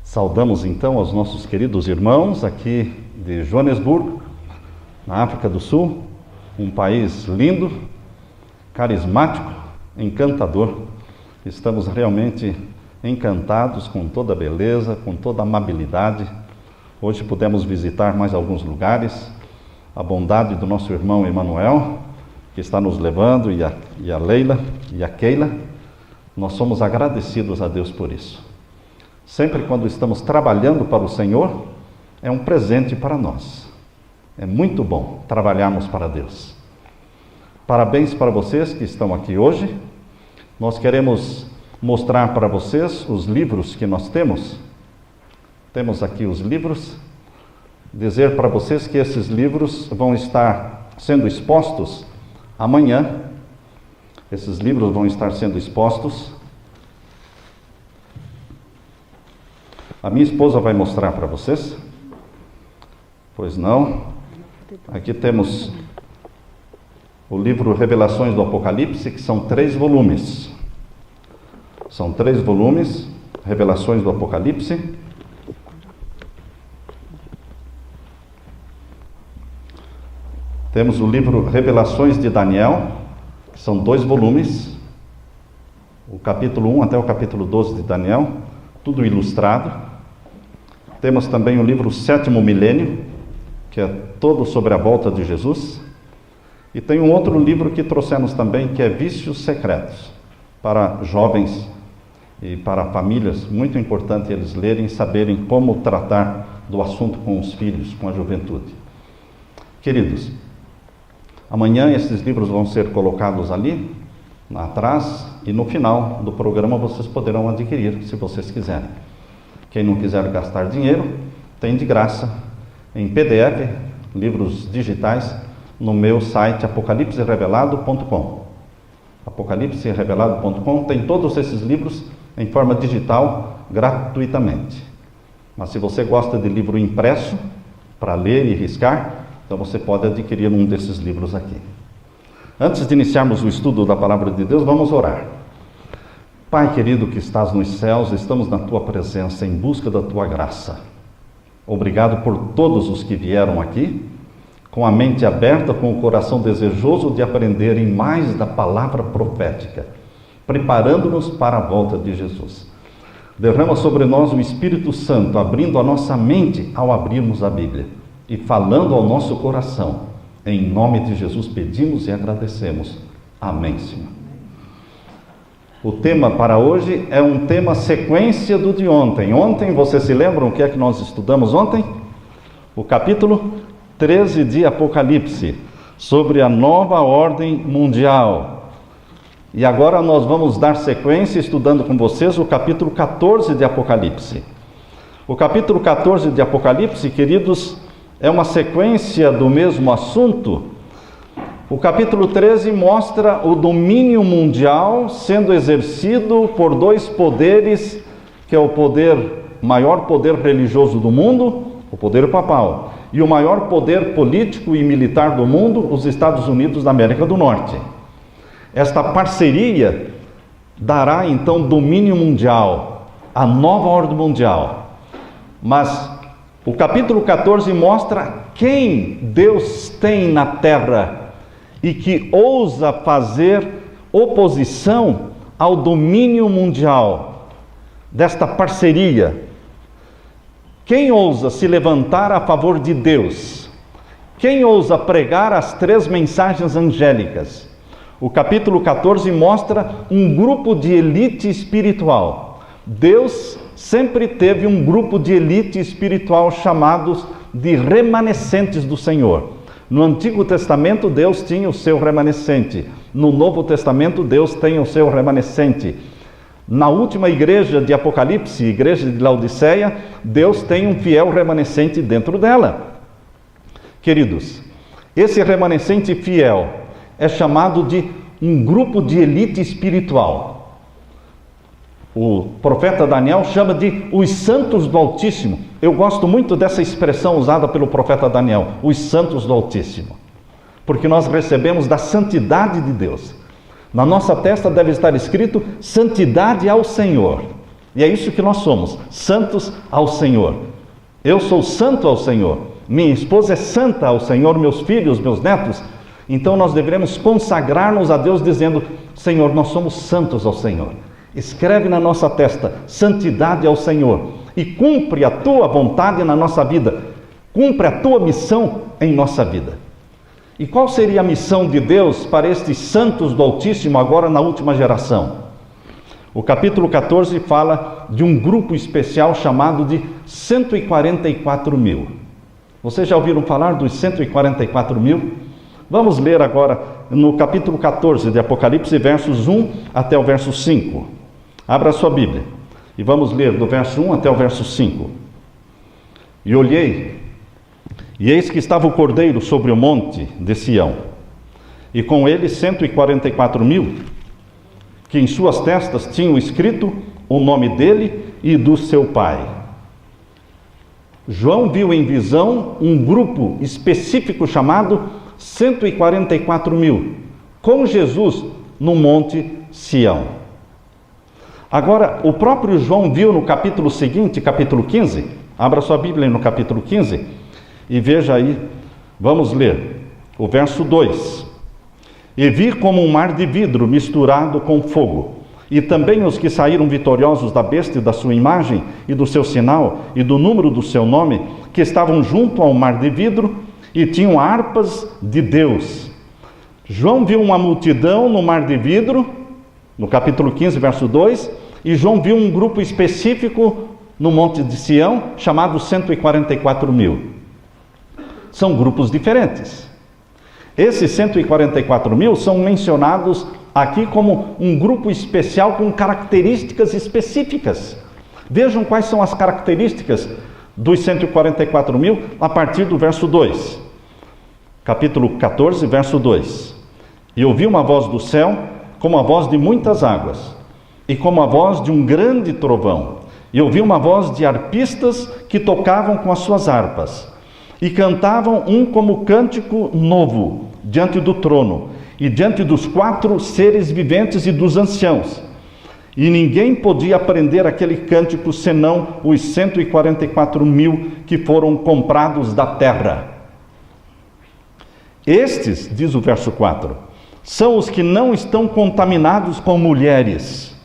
Saudamos então aos nossos queridos irmãos aqui de Joanesburgo, na África do Sul, um país lindo, carismático, encantador. Estamos realmente encantados com toda a beleza, com toda a amabilidade. Hoje pudemos visitar mais alguns lugares, a bondade do nosso irmão Emanuel, que está nos levando, e a Leila e a Keila. Nós somos agradecidos a Deus por isso. Sempre quando estamos trabalhando para o Senhor, é um presente para nós. É muito bom trabalharmos para Deus. Parabéns para vocês que estão aqui hoje. Nós queremos mostrar para vocês os livros que nós temos. Temos aqui os livros. Dizer para vocês que esses livros vão estar sendo expostos amanhã. Esses livros vão estar sendo expostos. A minha esposa vai mostrar para vocês. Pois não. Aqui temos o livro Revelações do Apocalipse, que são 3 volumes. São 3 volumes, Revelações do Apocalipse. Temos o livro Revelações de Daniel, que são 2 volumes. O capítulo 1 até o capítulo 12 de Daniel, tudo ilustrado. Temos também o livro Sétimo Milênio, que é todo sobre a volta de Jesus. E tem um outro livro que trouxemos também, que é Vícios Secretos, para jovens e para famílias. Muito importante eles lerem e saberem como tratar do assunto com os filhos, com a juventude. Queridos, amanhã esses livros vão ser colocados ali, atrás, e no final do programa vocês poderão adquirir, se vocês quiserem. Quem não quiser gastar dinheiro, tem de graça, em PDF, livros digitais, no meu site apocalipserevelado.com. apocalipserevelado.com tem todos esses livros em forma digital, gratuitamente. Mas se você gosta de livro impresso, para ler e riscar, então você pode adquirir um desses livros aqui. Antes de iniciarmos o estudo da Palavra de Deus, vamos orar. Pai querido que estás nos céus, estamos na Tua presença em busca da Tua graça. Obrigado por todos os que vieram aqui, com a mente aberta, com o coração desejoso de aprenderem mais da palavra profética, preparando-nos para a volta de Jesus. Derrama sobre nós o Espírito Santo, abrindo a nossa mente ao abrirmos a Bíblia e falando ao nosso coração. Em nome de Jesus pedimos e agradecemos. Amém, Senhor. O tema para hoje é um tema sequência do de ontem. Ontem, vocês se lembram o que é que nós estudamos ontem? O capítulo 13 de Apocalipse, sobre a nova ordem mundial. E agora nós vamos dar sequência estudando com vocês o capítulo 14 de Apocalipse. O capítulo 14 de Apocalipse, queridos, é uma sequência do mesmo assunto. O capítulo 13 mostra o domínio mundial sendo exercido por 2 poderes, que é o maior poder religioso do mundo, o poder papal, e o maior poder político e militar do mundo, os Estados Unidos da América do Norte. Esta parceria dará então domínio mundial, a nova ordem mundial. Mas o capítulo 14 mostra quem Deus tem na terra e que ousa fazer oposição ao domínio mundial desta parceria. Quem ousa se levantar a favor de Deus? Quem ousa pregar as 3 mensagens angélicas? O capítulo 14 mostra um grupo de elite espiritual. Deus sempre teve um grupo de elite espiritual chamados de remanescentes do Senhor. No Antigo Testamento, Deus tinha o seu remanescente. No Novo Testamento, Deus tem o seu remanescente. Na última igreja de Apocalipse, igreja de Laodiceia, Deus tem um fiel remanescente dentro dela. Queridos, esse remanescente fiel é chamado de um grupo de elite espiritual. O profeta Daniel chama de os santos do Altíssimo. Eu gosto muito dessa expressão usada pelo profeta Daniel, os santos do Altíssimo, porque nós recebemos da santidade de Deus. Na nossa testa deve estar escrito santidade ao Senhor. E é isso que nós somos, santos ao Senhor. Eu sou santo ao Senhor, minha esposa é santa ao Senhor, meus filhos, meus netos. Então nós devemos consagrar-nos a Deus dizendo: Senhor, nós somos santos ao Senhor. Escreve na nossa testa, santidade ao Senhor, e cumpre a tua vontade na nossa vida, cumpre a tua missão em nossa vida. E qual seria a missão de Deus para estes santos do Altíssimo agora na última geração? O capítulo 14 fala de um grupo especial chamado de 144 mil. Vocês já ouviram falar dos 144 mil? Vamos ler agora no capítulo 14 de Apocalipse, versos 1 até o verso 5. Abra a sua Bíblia e vamos ler do verso 1 até o verso 5. E olhei, e eis que estava o Cordeiro sobre o monte de Sião, e com ele 144 mil, que em suas testas tinham escrito o nome dele e do seu pai. João viu em visão um grupo específico chamado 144 mil, com Jesus no monte Sião. Agora, o próprio João viu no capítulo seguinte, capítulo 15, abra sua Bíblia no capítulo 15, e veja aí, vamos ler o verso 2. E vi como um mar de vidro misturado com fogo, e também os que saíram vitoriosos da besta e da sua imagem, e do seu sinal, e do número do seu nome, que estavam junto ao mar de vidro, e tinham harpas de Deus. João viu uma multidão no mar de vidro, no capítulo 15, verso 2, e João viu um grupo específico no monte de Sião, chamado 144 mil. São grupos diferentes. Esses 144 mil são mencionados aqui como um grupo especial com características específicas. Vejam quais são as características dos 144 mil a partir do verso 2. Capítulo 14, verso 2. E ouvi uma voz do céu, como a voz de muitas águas, e como a voz de um grande trovão. E ouvi uma voz de arpistas que tocavam com as suas harpas, e cantavam um como cântico novo, diante do trono, e diante dos 4 seres viventes e dos anciãos. E ninguém podia aprender aquele cântico, senão os 144 mil que foram comprados da terra. Estes, diz o verso 4, são os que não estão contaminados com mulheres,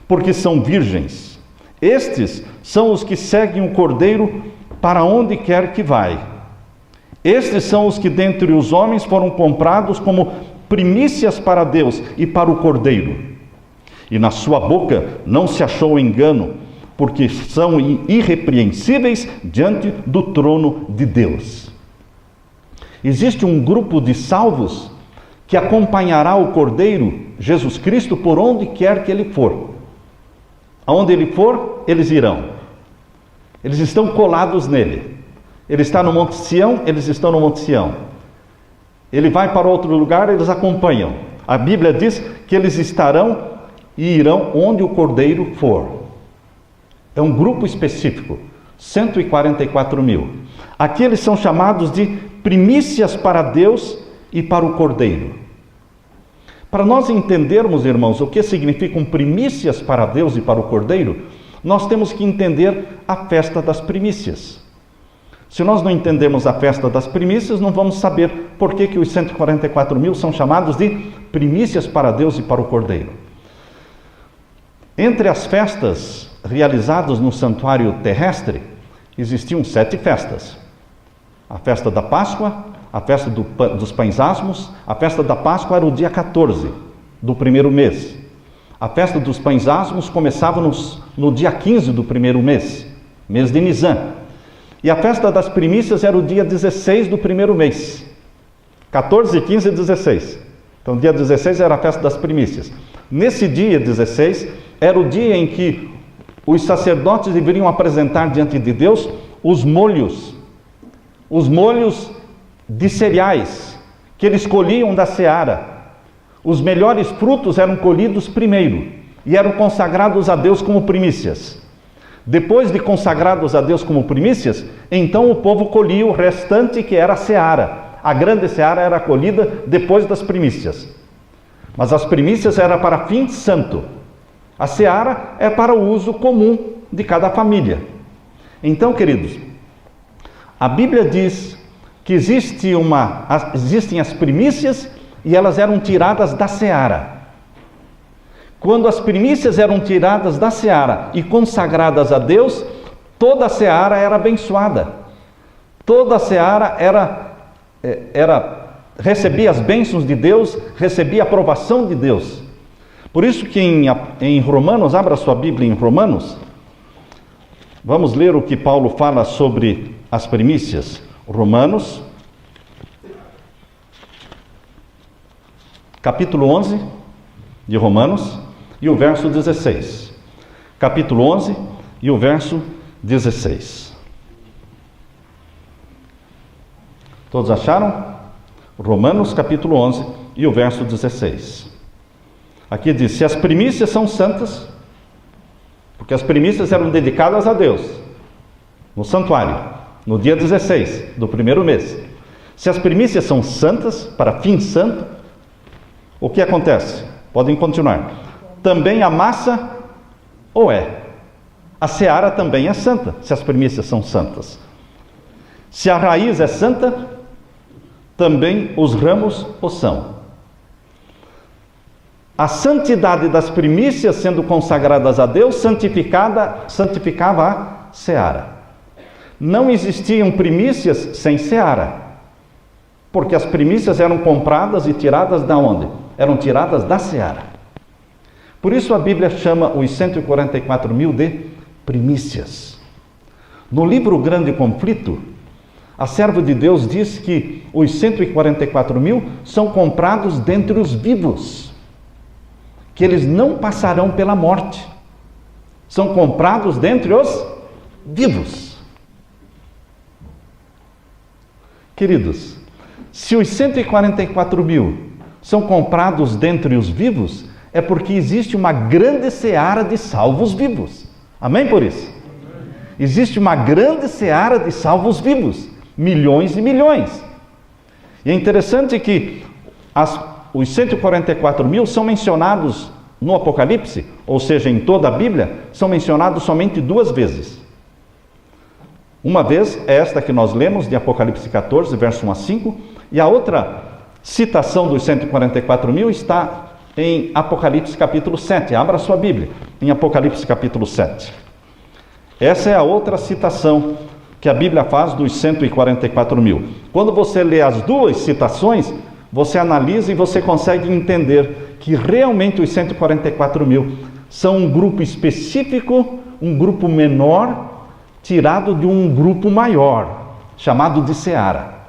porque são virgens. Estes são os que seguem o Cordeiro para onde quer que vai. Estes são os que dentre os homens foram comprados como primícias para Deus e para o Cordeiro. E na sua boca não se achou engano, porque são irrepreensíveis diante do trono de Deus. Existe um grupo de salvos que acompanhará o Cordeiro, Jesus Cristo, por onde quer que ele for. Aonde ele for, eles irão. Eles estão colados nele. Ele está no Monte Sião, eles estão no Monte Sião. Ele vai para outro lugar, eles acompanham. A Bíblia diz que eles estarão e irão onde o Cordeiro for. É um grupo específico, 144 mil. Aqui eles são chamados de primícias para Deus e para o Cordeiro. Para nós entendermos, irmãos, o que significam primícias para Deus e para o Cordeiro, nós temos que entender a festa das primícias. Se nós não entendermos a festa das primícias, não vamos saber por que os 144 mil são chamados de primícias para Deus e para o Cordeiro. Entre as festas realizadas no santuário terrestre, existiam 7 festas. A festa da Páscoa, a festa dos pães asmos. A festa da Páscoa era o dia 14 do primeiro mês. A festa dos pães asmos começava no dia 15 do primeiro mês de Nisan. E a festa das primícias era o dia 16 do primeiro mês. 14, 15 e 16. Então, dia 16 era a festa das primícias. Nesse dia 16, era o dia em que os sacerdotes deveriam apresentar diante de Deus os molhos de cereais que eles colhiam da seara. Os melhores frutos eram colhidos primeiro e eram consagrados a Deus como primícias. Depois de consagrados a Deus como primícias, então o povo colhia o restante, que era a seara. A grande seara era colhida depois das primícias. Mas as primícias eram para fim santo. A seara é para o uso comum de cada família. Então, queridos, a Bíblia diz que existem as primícias e elas eram tiradas da seara. Quando as primícias eram tiradas da seara e consagradas a Deus, toda a seara era abençoada. Toda a seara recebia as bênçãos de Deus, recebia a aprovação de Deus. Por isso que em Romanos, abra sua Bíblia em Romanos, vamos ler o que Paulo fala sobre as primícias. Romanos, capítulo 11 de Romanos, e o verso 16. Capítulo 11 e o verso 16. Todos acharam? Romanos, capítulo 11 e o verso 16. Aqui diz: se as primícias são santas, porque as primícias eram dedicadas a Deus, no santuário, no dia 16 do primeiro mês. Se as primícias são santas, para fim santo, o que acontece? Podem continuar. Também a massa o é. A seara também é santa, se as primícias são santas. Se a raiz é santa, também os ramos o são. A santidade das primícias, sendo consagradas a Deus, santificava a seara. Não existiam primícias sem seara, porque as primícias eram compradas e tiradas da onde? Eram tiradas da seara. Por isso a Bíblia chama os 144.000 de primícias. No livro Grande Conflito, a serva de Deus diz que os 144.000 são comprados dentre os vivos, que eles não passarão pela morte. São comprados dentre os vivos. Queridos, se os 144.000 são comprados dentre os vivos, é porque existe uma grande seara de salvos vivos. Amém por isso? Existe uma grande seara de salvos vivos, milhões e milhões. E é interessante que os 144.000 são mencionados no Apocalipse, ou seja, em toda a Bíblia, são mencionados somente 2 vezes. Uma vez é esta que nós lemos, de Apocalipse 14, verso 1 a 5, e a outra citação dos 144.000 está em Apocalipse capítulo 7. Abra sua Bíblia, em Apocalipse capítulo 7. Essa é a outra citação que a Bíblia faz dos 144.000. Quando você lê as 2 citações, você analisa e você consegue entender que realmente os 144.000 são um grupo específico, um grupo menor, tirado de um grupo maior, chamado de seara.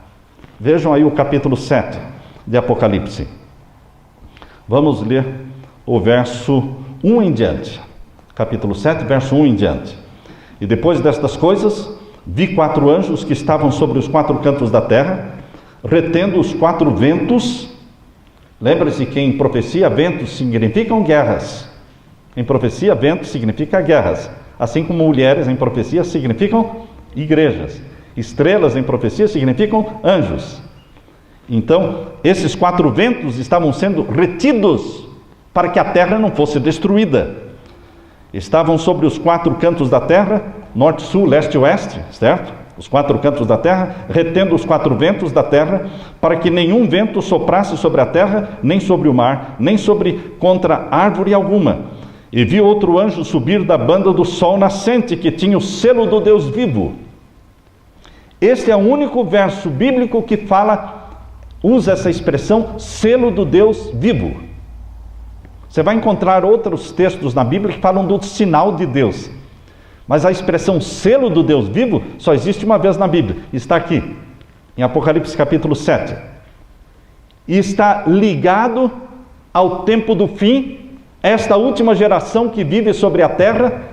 Vejam aí o capítulo 7 de Apocalipse. Vamos ler o verso 1 em diante. Capítulo 7, verso 1 em diante. E depois destas coisas, vi 4 anjos que estavam sobre os 4 cantos da terra, retendo os 4 ventos. Lembre-se que em profecia, ventos significam guerras. Em profecia, ventos significa guerras. Assim como mulheres em profecia significam igrejas. Estrelas em profecia significam anjos. Então, esses 4 ventos estavam sendo retidos para que a terra não fosse destruída. Estavam sobre os 4 cantos da terra, norte, sul, leste e oeste, certo? Os 4 cantos da terra, retendo os 4 ventos da terra, para que nenhum vento soprasse sobre a terra, nem sobre o mar, nem contra árvore alguma. E vi outro anjo subir da banda do sol nascente, que tinha o selo do Deus vivo. Este é o único verso bíblico que usa essa expressão, selo do Deus vivo. Você vai encontrar outros textos na Bíblia que falam do sinal de Deus. Mas a expressão selo do Deus vivo só existe uma vez na Bíblia. Está aqui, em Apocalipse capítulo 7. E está ligado ao tempo do fim, esta última geração que vive sobre a terra,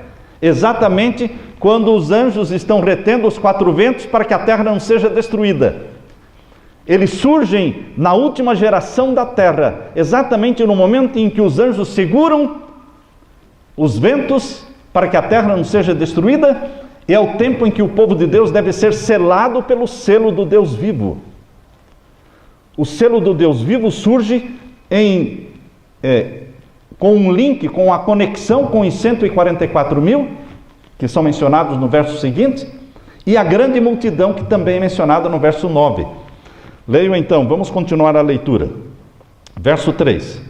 exatamente quando os anjos estão retendo os 4 ventos para que a terra não seja destruída. Eles surgem na última geração da terra, exatamente no momento em que os anjos seguram os ventos para que a terra não seja destruída, e é o tempo em que o povo de Deus deve ser selado pelo selo do Deus vivo. O selo do Deus vivo surge com um link, com a conexão com os 144 mil, que são mencionados no verso seguinte, e a grande multidão, que também é mencionada no verso 9. Leio então, vamos continuar a leitura. Verso 3.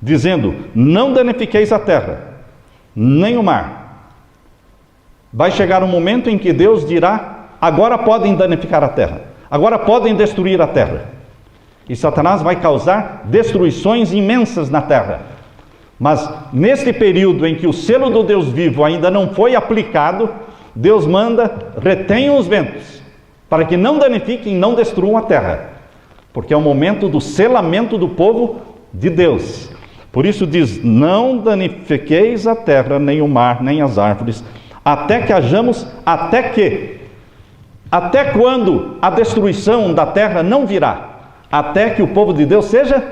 Dizendo: não danifiqueis a terra, nem o mar. Vai chegar um momento em que Deus dirá: agora podem danificar a terra, agora podem destruir a terra. E Satanás vai causar destruições imensas na terra. Mas neste período em que o selo do Deus vivo ainda não foi aplicado, Deus manda: retenham os ventos, para que não danifiquem, não destruam a terra. Porque é o momento do selamento do povo de Deus. Por isso diz: não danifiqueis a terra, nem o mar, nem as árvores, até que hajamos, até quando a destruição da terra não virá? Até que o povo de Deus seja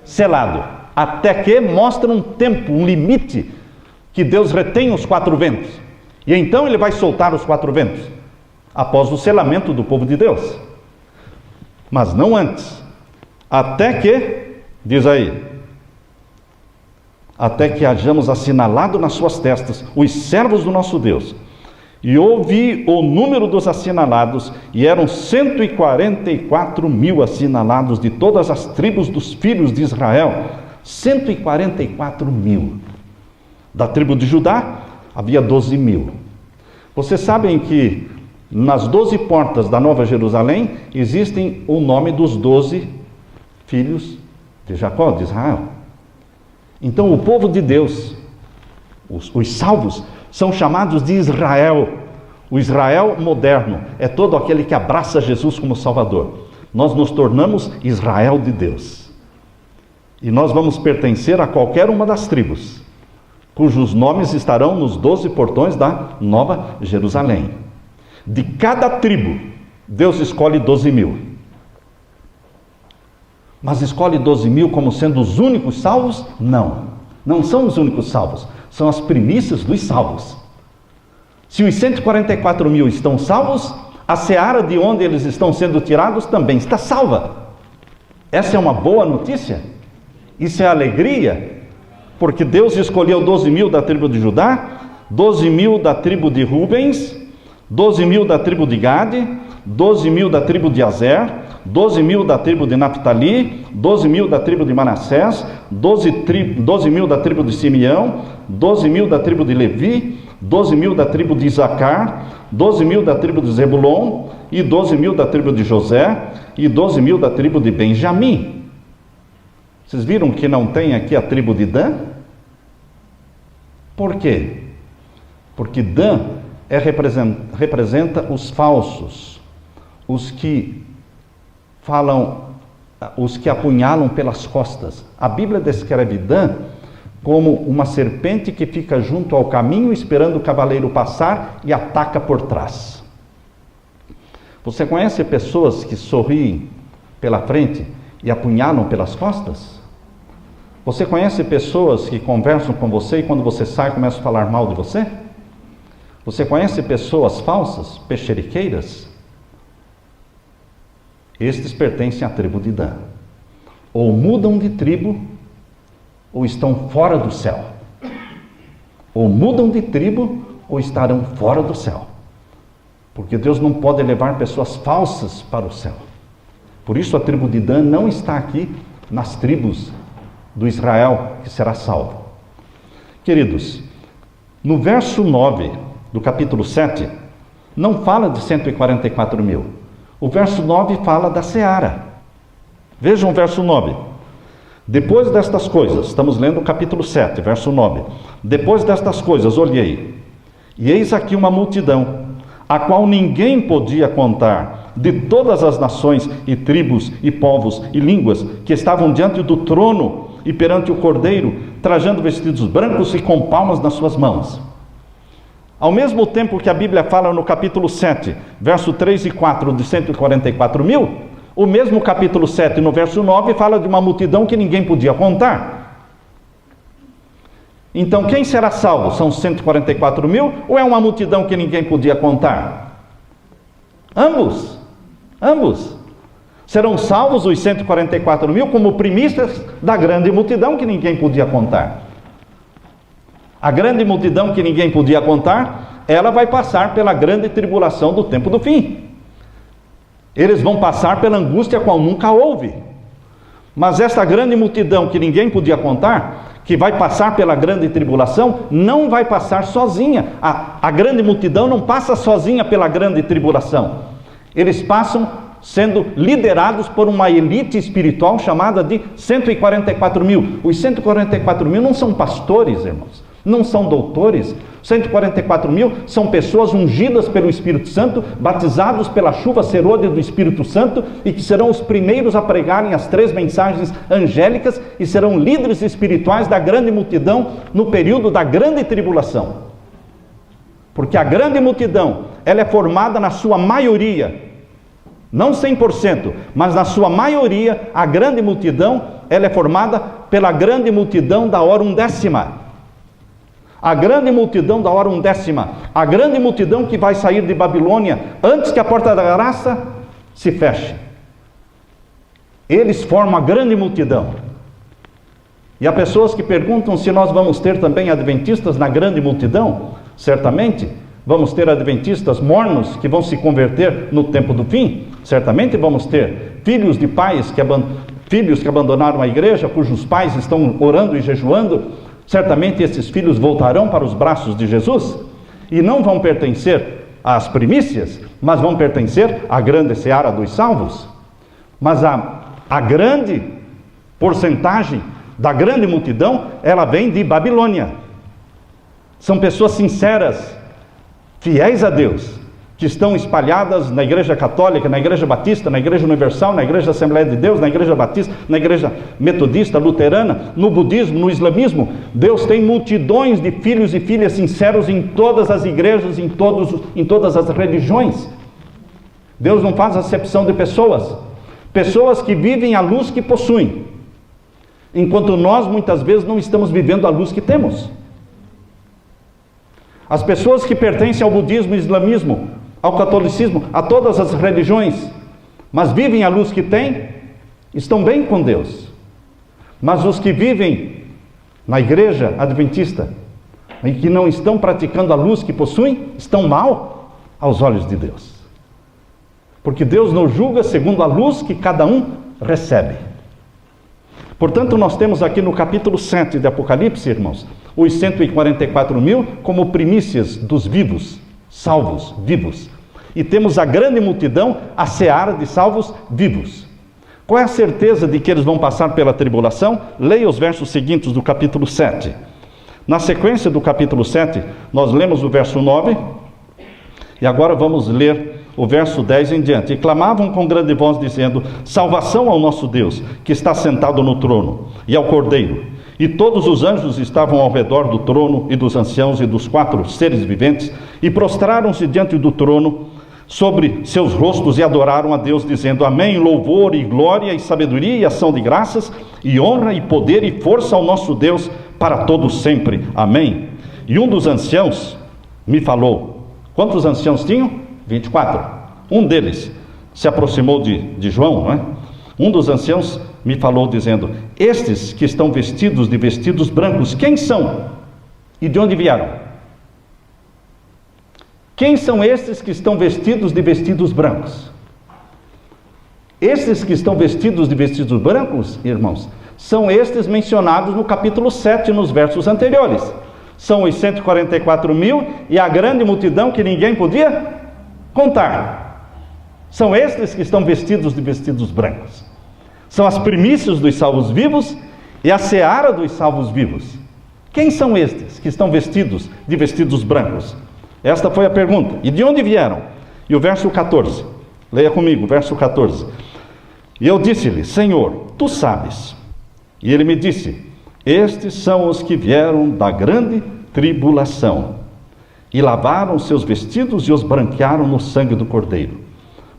selado. Até que mostra um tempo, um limite, que Deus retém os 4 ventos. E então ele vai soltar os 4 ventos, após o selamento do povo de Deus. Mas não antes. Até que, diz aí, até que hajamos assinalado nas suas testas os servos do nosso Deus. E ouvi o número dos assinalados, e eram 144 mil assinalados de todas as tribos dos filhos de Israel. 144 mil. Da tribo de Judá, havia 12 mil. Vocês sabem que nas 12 portas da Nova Jerusalém, existem o nome dos 12 filhos de Jacó, de Israel. Então o povo de Deus, os salvos, são chamados de Israel. O Israel moderno é todo aquele que abraça Jesus como Salvador. Nós nos tornamos Israel de Deus. E nós vamos pertencer a qualquer uma das tribos, cujos nomes estarão nos 12 portões da Nova Jerusalém. De cada tribo, Deus escolhe 12 mil. Mas escolhe 12 mil como sendo os únicos salvos? Não, não são os únicos salvos. São as primícias dos salvos. Se os 144 mil estão salvos, a seara de onde eles estão sendo tirados também está salva. Essa é uma boa notícia. Isso é alegria, porque Deus escolheu 12 mil da tribo de Judá, 12 mil da tribo de Rubens, 12 mil da tribo de Gade, 12 mil da tribo de Azer, 12 mil da tribo de Naphtali, 12 mil da tribo de Manassés, 12 mil da tribo de Simeão, 12 mil da tribo de Levi, 12 mil da tribo de Isacar, 12 mil da tribo de Zebulon, e 12 mil da tribo de José, e 12 mil da tribo de Benjamim. Vocês viram que não tem aqui a tribo de Dan? Por quê? Porque Dan representa os falsos, os que apunhalam pelas costas. A Bíblia descreve Dan como uma serpente que fica junto ao caminho esperando o cavaleiro passar e ataca por trás. Você conhece pessoas que sorriem pela frente e apunhalam pelas costas? Você conhece pessoas que conversam com você e quando você sai começam a falar mal de você? Você conhece pessoas falsas, pexeriqueiras? Estes pertencem à tribo de Dan. Ou mudam de tribo, ou estão fora do céu. Ou mudam de tribo, ou estarão fora do céu. Porque Deus não pode levar pessoas falsas para o céu. Por isso a tribo de Dan não está aqui nas tribos do Israel que será salvo. Queridos, no verso 9 do capítulo 7, não fala de 144 mil. O verso 9 fala da seara. Vejam o verso 9. Depois destas coisas, estamos lendo o capítulo 7, verso 9. Depois destas coisas, olhei, e eis aqui uma multidão, a qual ninguém podia contar, de todas as nações e tribos e povos e línguas que estavam diante do trono e perante o Cordeiro, trajando vestidos brancos e com palmas nas suas mãos. Ao mesmo tempo que a Bíblia fala no capítulo 7, verso 3 e 4 de 144 mil, o mesmo capítulo 7, no verso 9, fala de uma multidão que ninguém podia contar. Então, quem será salvo? São 144 mil ou é uma multidão que ninguém podia contar? Ambos. Serão salvos os 144 mil como primícias da grande multidão que ninguém podia contar. A grande multidão que ninguém podia contar, ela vai passar pela grande tribulação do tempo do fim. Eles vão passar pela angústia qual nunca houve. Mas esta grande multidão que ninguém podia contar, que vai passar pela grande tribulação, não vai passar sozinha. A grande multidão não passa sozinha pela grande tribulação. Eles passam sendo liderados por uma elite espiritual chamada de 144 mil. Os 144 mil não são pastores, irmãos, não são doutores. 144 mil são pessoas ungidas pelo Espírito Santo, batizados pela chuva serôdia do Espírito Santo, e que serão os primeiros a pregarem as 3 mensagens angélicas e serão líderes espirituais da grande multidão no período da grande tribulação. Porque a grande multidão, ela é formada na sua maioria, não 100%, mas na sua maioria, a grande multidão, ela é formada pela grande multidão da hora undécima. A grande multidão da hora undécima, a grande multidão que vai sair de Babilônia antes que a porta da graça se feche. Eles formam a grande multidão. E há pessoas que perguntam se nós vamos ter também adventistas na grande multidão. Certamente vamos ter adventistas mornos que vão se converter no tempo do fim. Certamente vamos ter filhos de pais filhos que abandonaram a igreja, cujos pais estão orando e jejuando. Certamente esses filhos voltarão para os braços de Jesus e não vão pertencer às primícias, mas vão pertencer à grande seara dos salvos. Mas a grande porcentagem da grande multidão, ela vem de Babilônia. São pessoas sinceras, fiéis a Deus, que estão espalhadas na Igreja Católica, na Igreja Batista, na Igreja Universal, na Igreja Assembleia de Deus, na Igreja Batista, na Igreja Metodista, Luterana, no Budismo, no Islamismo. Deus tem multidões de filhos e filhas sinceros em todas as igrejas, em todas as religiões. Deus não faz acepção de pessoas. Pessoas que vivem a luz que possuem, enquanto nós muitas vezes não estamos vivendo a luz que temos. As pessoas que pertencem ao budismo, ao islamismo, ao catolicismo, a todas as religiões, mas vivem a luz que têm, estão bem com Deus. Mas os que vivem na igreja adventista e que não estão praticando a luz que possuem, estão mal aos olhos de Deus. Porque Deus não julga segundo a luz que cada um recebe. Portanto, nós temos aqui no capítulo 7 de Apocalipse, irmãos, os 144 mil como primícias dos vivos, salvos, vivos. E temos a grande multidão, a seara de salvos vivos. Qual é a certeza de que eles vão passar pela tribulação? Leia os versos seguintes do capítulo 7. Na sequência do capítulo 7, nós lemos o verso 9, e agora vamos ler o verso 10 em diante. E clamavam com grande voz, dizendo: salvação ao nosso Deus, que está sentado no trono, e ao Cordeiro. E todos os anjos estavam ao redor do trono, e dos anciãos, e dos 4 seres viventes, e prostraram-se diante do trono, sobre seus rostos, e adoraram a Deus, dizendo: amém, louvor e glória e sabedoria e ação de graças, e honra e poder e força ao nosso Deus, para todos sempre, amém. E um dos anciãos me falou. Quantos anciãos tinham? 24. Um deles se aproximou de João, não é? Um dos anciãos me falou, dizendo: estes que estão vestidos de vestidos brancos, quem são? E de onde vieram? Quem são estes que estão vestidos de vestidos brancos? Estes que estão vestidos de vestidos brancos, irmãos, são estes mencionados no capítulo 7, nos versos anteriores. São os 144 mil e a grande multidão que ninguém podia contar. São estes que estão vestidos de vestidos brancos. São as primícias dos salvos vivos e a seara dos salvos vivos. Quem são estes que estão vestidos de vestidos brancos? Esta foi a pergunta. E de onde vieram? E o verso 14. Leia comigo, verso 14. E eu disse-lhe: Senhor, tu sabes. E ele me disse: estes são os que vieram da grande tribulação, e lavaram seus vestidos e os branquearam no sangue do Cordeiro.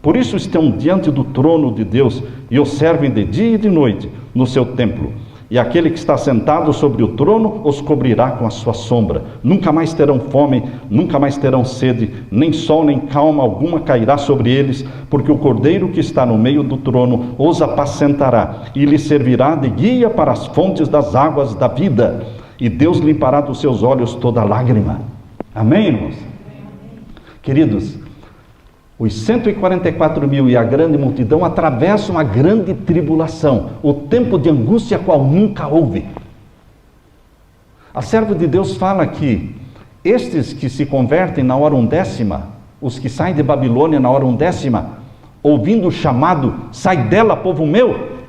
Por isso estão diante do trono de Deus e o servem de dia e de noite no seu templo. E aquele que está sentado sobre o trono os cobrirá com a sua sombra. Nunca mais terão fome, nunca mais terão sede, nem sol nem calma alguma cairá sobre eles, porque o Cordeiro que está no meio do trono os apacentará e lhes servirá de guia para as fontes das águas da vida. e Deus limpará dos seus olhos toda lágrima. Amém, irmãos? Queridos, os 144.000 e a grande multidão atravessam a grande tribulação, o tempo de angústia qual nunca houve. A serva de Deus fala que estes que se convertem na hora 10ª, os que saem de Babilônia na hora 10ª, ouvindo o chamado, sai dela, povo meu.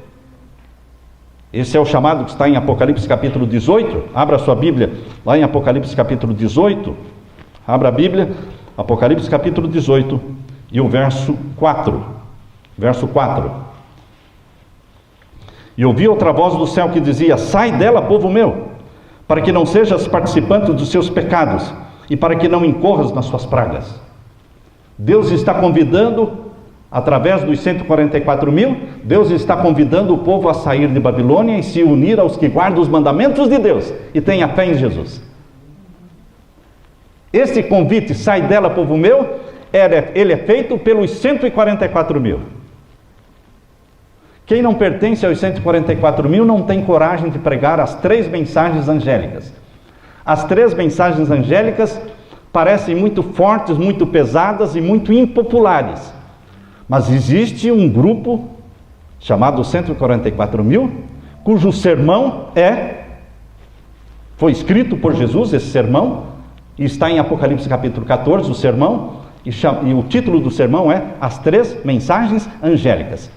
Esse é o chamado que está em Apocalipse capítulo 18. Abra a sua Bíblia, lá em Apocalipse capítulo 18. Abra a Bíblia, Apocalipse capítulo 18 e o verso 4. Verso 4. E ouvi outra voz do céu que dizia: sai dela, povo meu, para que não sejas participante dos seus pecados e para que não incorras nas suas pragas. Deus está convidando, através dos 144.000, Deus está convidando o povo a sair de Babilônia e se unir aos que guardam os mandamentos de Deus e tenha fé em Jesus. Este convite, sai dela, povo meu, ele é feito pelos 144.000. Quem não pertence aos 144.000 não tem coragem de pregar as 3 mensagens angélicas. As 3 mensagens angélicas parecem muito fortes, muito pesadas e muito impopulares. Mas existe um grupo chamado 144.000, cujo sermão foi escrito por Jesus, esse sermão, e está em Apocalipse capítulo 14, o sermão, e o título do sermão é As 3 Mensagens Angélicas.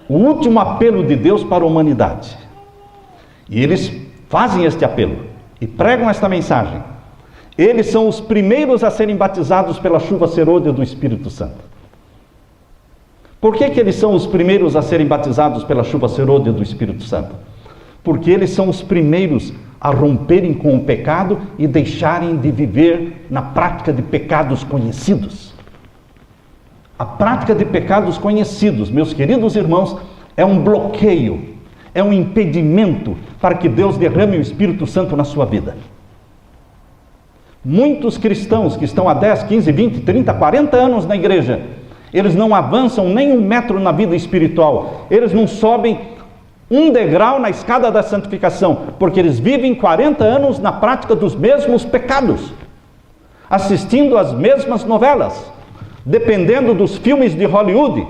O último apelo de Deus para a humanidade. E eles fazem este apelo e pregam esta mensagem. Eles são os primeiros a serem batizados pela chuva serôdia do Espírito Santo. Por que eles são os primeiros a serem batizados pela chuva serôdia do Espírito Santo? Porque eles são os primeiros a romperem com o pecado e deixarem de viver na prática de pecados conhecidos. A prática de pecados conhecidos, meus queridos irmãos, é um bloqueio, é um impedimento para que Deus derrame o Espírito Santo na sua vida. Muitos cristãos que estão há 10, 15, 20, 30, 40 anos na igreja, eles não avançam nem 1 metro na vida espiritual, eles não sobem 1 degrau na escada da santificação, porque eles vivem 40 anos na prática dos mesmos pecados, assistindo às mesmas novelas, dependendo dos filmes de Hollywood,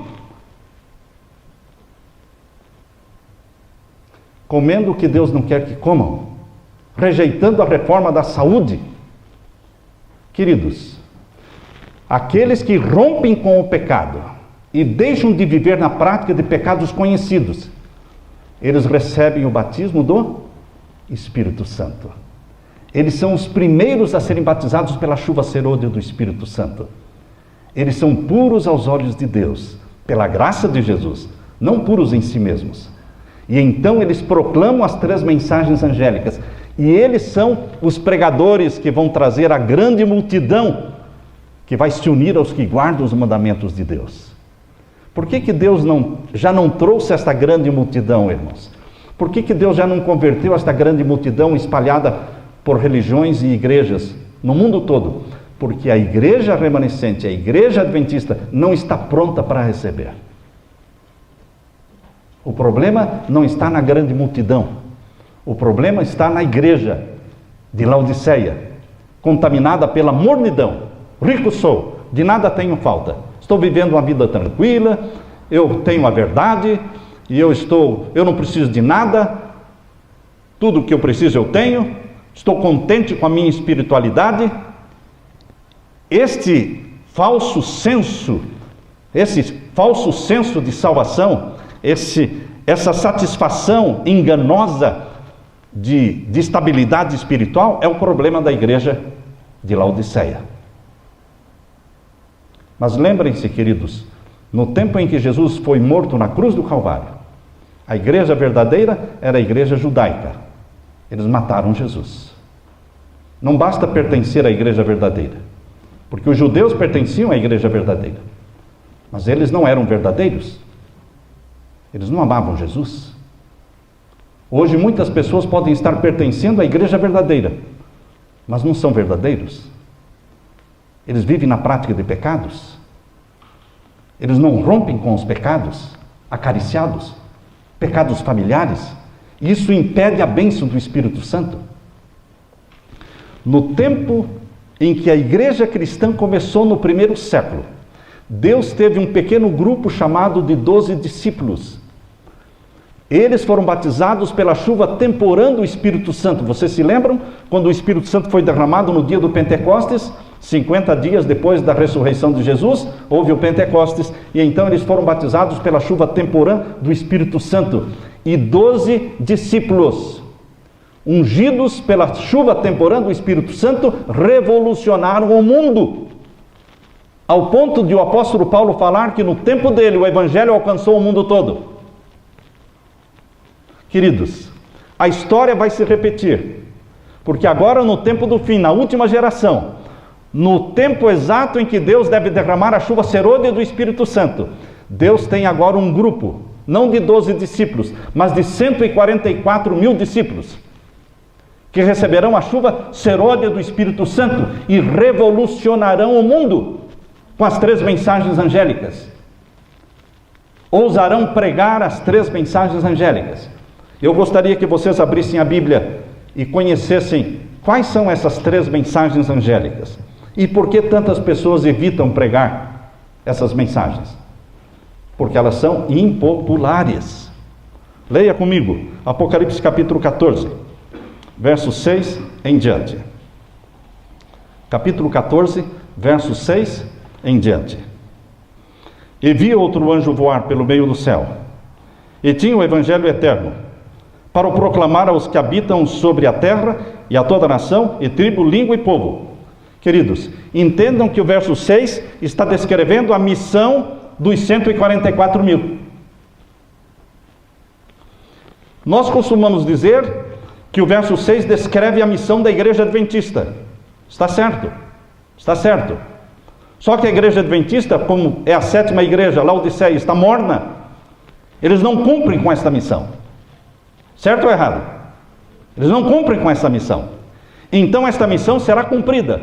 comendo o que Deus não quer que comam, rejeitando a reforma da saúde. Queridos, aqueles que rompem com o pecado e deixam de viver na prática de pecados conhecidos, eles recebem o batismo do Espírito Santo. Eles são os primeiros a serem batizados pela chuva serôdia do Espírito Santo. Eles são puros aos olhos de Deus, pela graça de Jesus, não puros em si mesmos. E então eles proclamam as 3 mensagens angélicas. E eles são os pregadores que vão trazer a grande multidão que vai se unir aos que guardam os mandamentos de Deus. Por que Deus já não trouxe esta grande multidão, irmãos? Por que Deus já não converteu esta grande multidão espalhada por religiões e igrejas no mundo todo? Porque a igreja remanescente, a igreja adventista, não está pronta para receber. O problema não está na grande multidão. O problema está na igreja de Laodiceia, contaminada pela mornidão. Rico sou, de nada tenho falta. Estou vivendo uma vida tranquila, eu tenho a verdade, e eu não preciso de nada, tudo que eu preciso eu tenho, estou contente com a minha espiritualidade. Esse falso senso de salvação, essa satisfação enganosa de estabilidade espiritual é o problema da igreja de Laodiceia. Mas lembrem-se, queridos, no tempo em que Jesus foi morto na cruz do Calvário, a igreja verdadeira era a igreja judaica. Eles mataram Jesus. Não basta pertencer à igreja verdadeira, porque os judeus pertenciam à igreja verdadeira, mas eles não eram verdadeiros. Eles não amavam Jesus. Hoje muitas pessoas podem estar pertencendo à igreja verdadeira, mas não são verdadeiros. Eles vivem na prática de pecados. Eles não rompem com os pecados acariciados, pecados familiares, Isso impede a bênção do Espírito Santo. No tempo em que a igreja cristã começou no primeiro século, Deus teve um pequeno grupo chamado de 12 discípulos. Eles foram batizados pela chuva temporã do Espírito Santo. Vocês se lembram quando o Espírito Santo foi derramado no dia do Pentecostes? 50 dias depois da ressurreição de Jesus, houve o Pentecostes, e então eles foram batizados pela chuva temporã do Espírito Santo. E 12 discípulos, ungidos pela chuva temporã do Espírito Santo, revolucionaram o mundo. Ao ponto de o apóstolo Paulo falar que no tempo dele o Evangelho alcançou o mundo todo. Queridos, a história vai se repetir, porque agora no tempo do fim, na última geração, no tempo exato em que Deus deve derramar a chuva serôdia do Espírito Santo, Deus tem agora um grupo, não de 12 discípulos, mas de 144 mil discípulos, que receberão a chuva serôdia do Espírito Santo e revolucionarão o mundo com as 3 mensagens angélicas. Ousarão pregar as 3 mensagens angélicas. Eu gostaria que vocês abrissem a Bíblia e conhecessem quais são essas 3 mensagens angélicas e por que tantas pessoas evitam pregar essas mensagens. Porque elas são impopulares. Leia comigo, Apocalipse capítulo 14, verso 6 em diante. Capítulo 14, verso 6 em diante. E vi outro anjo voar pelo meio do céu, e tinha o Evangelho eterno, para o proclamar aos que habitam sobre a terra, e a toda nação, e tribo, língua e povo. Queridos, entendam que o verso 6 está descrevendo a missão dos 144 mil. Nós costumamos dizer que o verso 6 descreve a missão da igreja adventista. Está certo, está certo. Só que a igreja adventista, como é a 7ª igreja, Laodiceia, está morna. Eles não cumprem com esta missão. Certo ou errado? Eles não cumprem com essa missão. Então esta missão será cumprida,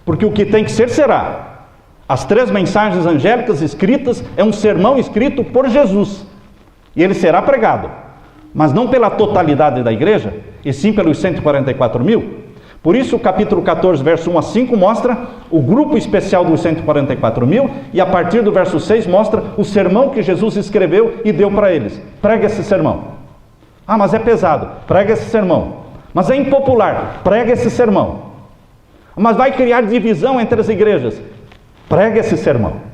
porque o que tem que ser, será. As 3 mensagens angélicas escritas é um sermão escrito por Jesus, e ele será pregado, mas não pela totalidade da igreja, e sim pelos 144 mil. Por isso o capítulo 14, verso 1 a 5 mostra o grupo especial dos 144 mil, e a partir do verso 6 mostra o sermão que Jesus escreveu e deu para eles. Prega esse sermão. Ah, mas é pesado, prega esse sermão. Mas é impopular, prega esse sermão. Mas vai criar divisão entre as igrejas, prega esse sermão.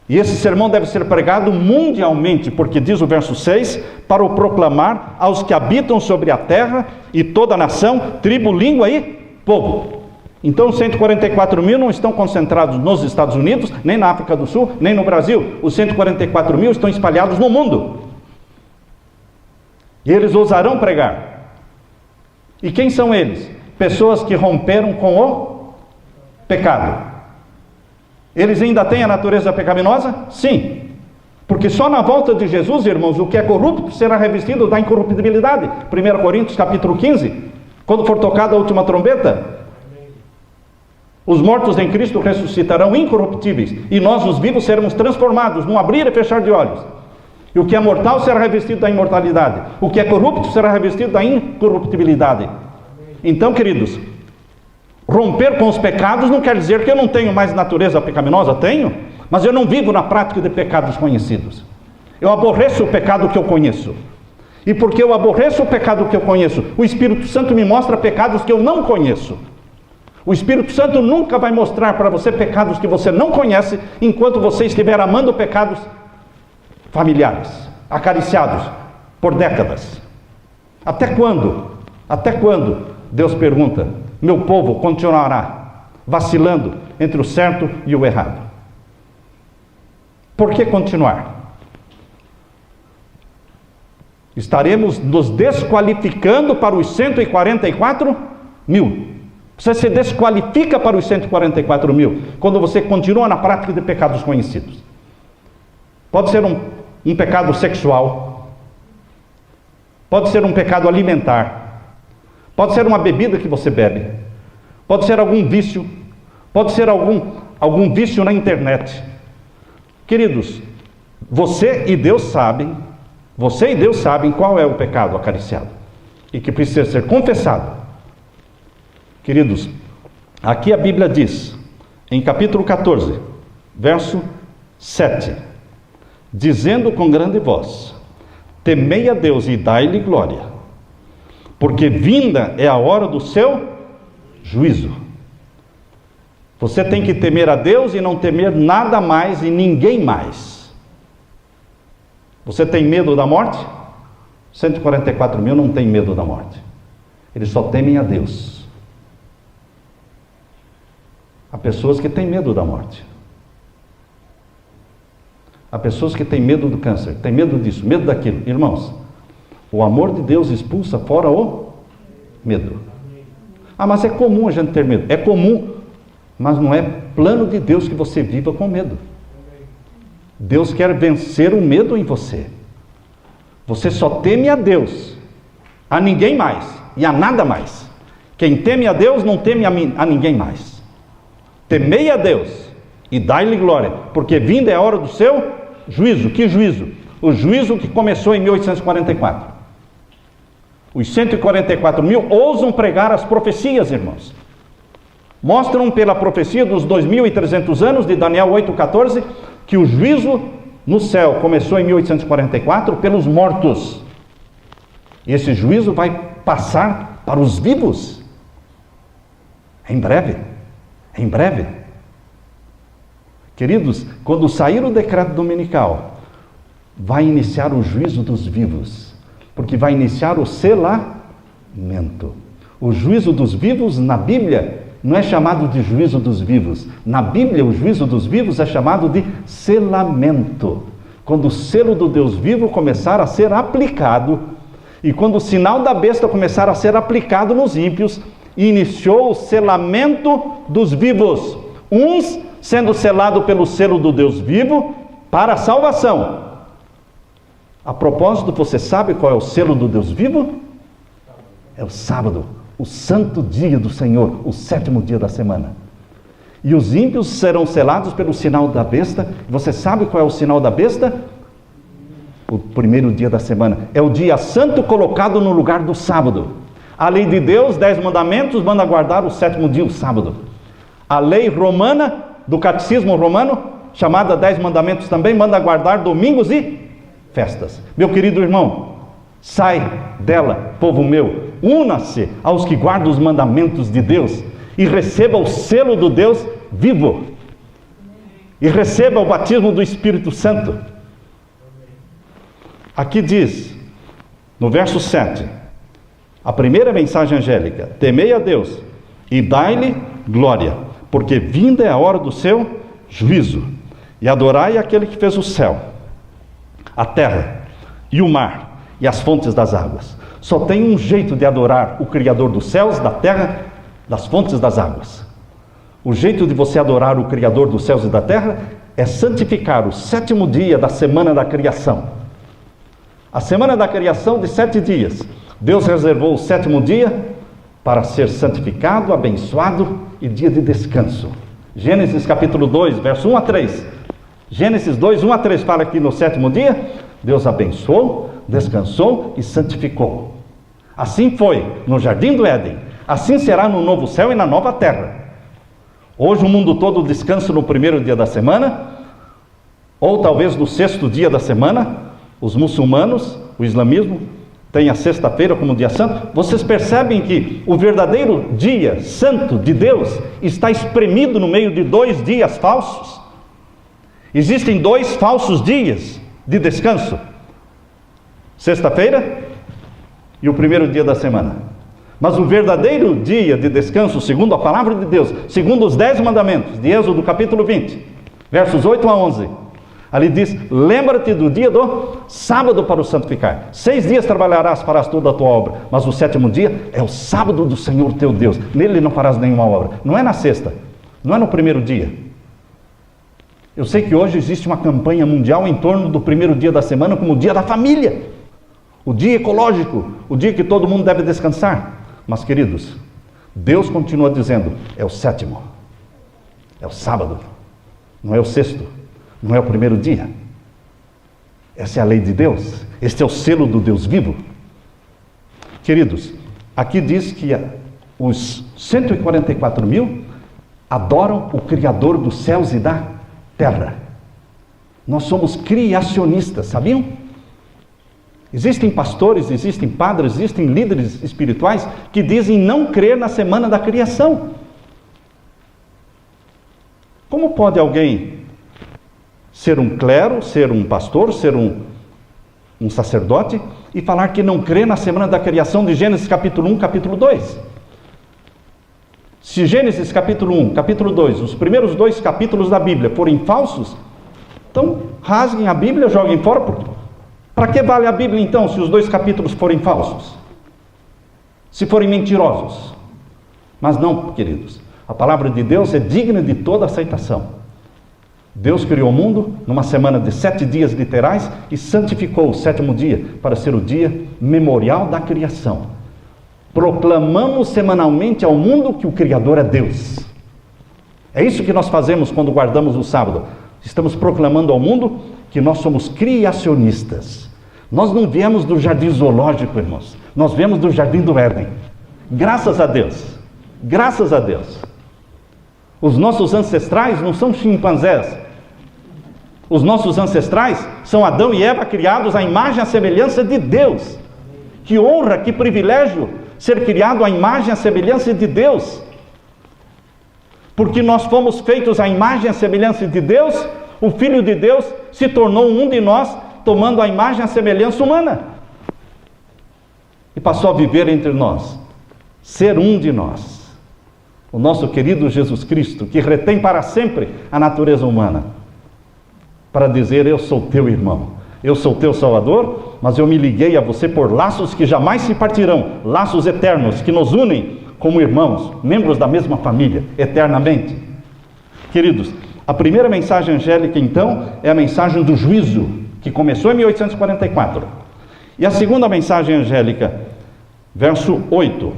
E esse sermão deve ser pregado mundialmente, porque diz o verso 6, para o proclamar aos que habitam sobre a terra, e toda a nação, tribo, língua e povo. Então os 144 mil não estão concentrados nos Estados Unidos, nem na África do Sul, nem no Brasil. Os 144 mil estão espalhados no mundo. E eles ousarão pregar. E quem são eles? Pessoas que romperam com o pecado. Eles ainda têm a natureza pecaminosa? Sim. Porque só na volta de Jesus, irmãos, o que é corrupto será revestido da incorruptibilidade. 1 Coríntios capítulo 15, quando for tocada a última trombeta, os mortos em Cristo ressuscitarão incorruptíveis, e nós, os vivos, seremos transformados num abrir e fechar de olhos. E o que é mortal será revestido da imortalidade. O que é corrupto será revestido da incorruptibilidade. Então, queridos, romper com os pecados não quer dizer que eu não tenho mais natureza pecaminosa. Tenho, mas eu não vivo na prática de pecados conhecidos. Eu aborreço o pecado que eu conheço. E porque eu aborreço o pecado que eu conheço, o Espírito Santo me mostra pecados que eu não conheço. O Espírito Santo nunca vai mostrar para você pecados que você não conhece, enquanto você estiver amando pecados familiares, acariciados por décadas. Até quando? Até quando? Deus pergunta, meu povo continuará vacilando entre o certo e o errado. Por que continuar? Estaremos nos desqualificando para os 144 mil. Você se desqualifica para os 144 mil quando você continua na prática de pecados conhecidos. Pode ser um pecado sexual, pode ser um pecado alimentar, pode ser uma bebida que você bebe, pode ser algum vício, pode ser algum vício na internet. Queridos, você e Deus sabem Você e Deus sabem qual é o pecado acariciado e que precisa ser confessado. Queridos, aqui a Bíblia diz, em capítulo 14, verso 7, dizendo com grande voz: temei a Deus e dai-lhe glória, porque vinda é a hora do seu juízo. Você tem que temer a Deus e não temer nada mais e ninguém mais. Você tem medo da morte? 144 mil não tem medo da morte. Eles só temem a Deus. Há pessoas que têm medo da morte. Há pessoas que têm medo do câncer, têm medo disso, medo daquilo. Irmãos, o amor de Deus expulsa fora o medo. Ah, mas é comum a gente ter medo. É comum, mas não é plano de Deus que você viva com medo. Deus quer vencer o medo em você. Você só teme a Deus, a ninguém mais e a nada mais. Quem teme a Deus não teme a ninguém mais. Temei a Deus e dai-lhe glória, porque vinda é a hora do seu juízo. Que juízo? O juízo que começou em 1844. Os 144 mil ousam pregar as profecias, irmãos. Mostram pela profecia dos 2.300 anos de Daniel 8,14 que o juízo no céu começou em 1844 pelos mortos. E esse juízo vai passar para os vivos. Em breve. Em breve. Queridos, quando sair o decreto dominical, vai iniciar o juízo dos vivos. Porque vai iniciar o selamento. O juízo dos vivos na Bíblia não é chamado de juízo dos vivos. Na Bíblia, o juízo dos vivos é chamado de selamento. Quando o selo do Deus vivo começar a ser aplicado, e quando o sinal da besta começar a ser aplicado nos ímpios, iniciou o selamento dos vivos. Uns sendo selados pelo selo do Deus vivo para a salvação. A propósito, você sabe qual é o selo do Deus vivo? É o sábado. O santo dia do Senhor, o 7º dia da semana. E os ímpios serão selados pelo sinal da besta. Você sabe qual é o sinal da besta? O 1º dia da semana. É o dia santo colocado no lugar do sábado. A lei de Deus, 10 mandamentos, manda guardar o 7º dia, o sábado. A lei romana, do catecismo romano, chamada 10 mandamentos também, manda guardar domingos e festas. Meu querido irmão, sai dela, povo meu, una-se aos que guardam os mandamentos de Deus e receba o selo do Deus vivo. E receba o batismo do Espírito Santo. Aqui diz, no verso 7, a primeira mensagem angélica: temei a Deus e dai-lhe glória, porque vinda é a hora do seu juízo. E adorai aquele que fez o céu, a terra e o mar e as fontes das águas. Só tem um jeito de adorar o Criador dos céus, da terra, das fontes das águas. O jeito de você adorar o Criador dos céus e da terra é santificar o 7º dia da semana da criação. A semana da criação de 7 dias. Deus reservou o 7º dia para ser santificado, abençoado e dia de descanso. Gênesis capítulo 2, verso 1 a 3. Gênesis 2, 1 a 3 fala que no 7º dia, Deus abençoou, descansou e santificou. Assim foi no jardim do Éden, assim será no novo céu e na nova terra. Hoje o mundo todo descansa no 1º dia da semana, ou talvez no 6º dia da semana. Os muçulmanos, o islamismo, tem a sexta-feira como dia santo. Vocês percebem que o verdadeiro dia santo de Deus está espremido no meio de 2 dias falsos? Existem 2 falsos dias de descanso: sexta-feira e o 1º dia da semana. Mas o verdadeiro dia de descanso, segundo a palavra de Deus, segundo os 10 mandamentos de Êxodo capítulo 20, versos 8 a 11, ali diz: lembra-te do dia do sábado para o santificar. 6 dias trabalharás, farás toda a tua obra, mas o 7º dia é o sábado do Senhor teu Deus, nele não farás nenhuma obra. Não é na sexta, não é no 1º dia. Eu sei que hoje existe uma campanha mundial em torno do 1º dia da semana como o dia da família, o dia ecológico, o dia que todo mundo deve descansar. Mas queridos, Deus continua dizendo: é o 7º, é o sábado, não é o 6º, não é o 1º dia, Essa é a lei de Deus. Este é o selo do Deus vivo. Queridos, aqui diz que os 144 mil adoram o Criador dos céus e da terra. Nós somos criacionistas, sabiam? Existem pastores, existem padres, existem líderes espirituais que dizem não crer na semana da criação. Como pode alguém ser um clero, ser um pastor, ser um sacerdote e falar que não crê na semana da criação de Gênesis capítulo 1, capítulo 2? Se Gênesis capítulo 1, capítulo 2, os primeiros 2 capítulos da Bíblia forem falsos, então rasguem a Bíblia, joguem fora. Para que vale a Bíblia então, se os 2 capítulos forem falsos? Se forem mentirosos? Mas não, queridos, a palavra de Deus é digna de toda aceitação. Deus criou o mundo numa semana de 7 dias literais e santificou o 7º dia para ser o dia memorial da criação. Proclamamos semanalmente ao mundo que o Criador é Deus. É isso que nós fazemos quando guardamos o sábado. Estamos proclamando ao mundo que nós somos criacionistas. Nós não viemos do jardim zoológico, irmãos. Nós viemos do jardim do Éden. Graças a Deus. Graças a Deus. Os nossos ancestrais não são chimpanzés. Os nossos ancestrais são Adão e Eva, criados à imagem e à semelhança de Deus. Que honra, que privilégio ser criado à imagem e à semelhança de Deus. Porque nós fomos feitos à imagem e à semelhança de Deus, o Filho de Deus se tornou um de nós, tomando a imagem e a semelhança humana. E passou a viver entre nós, ser um de nós. O nosso querido Jesus Cristo, que retém para sempre a natureza humana, para dizer: eu sou teu irmão, eu sou teu Salvador, mas eu me liguei a você por laços que jamais se partirão, laços eternos que nos unem como irmãos, membros da mesma família, eternamente. Queridos, a primeira mensagem angélica, então, é a mensagem do juízo, que começou em 1844. E a segunda mensagem angélica, verso 8.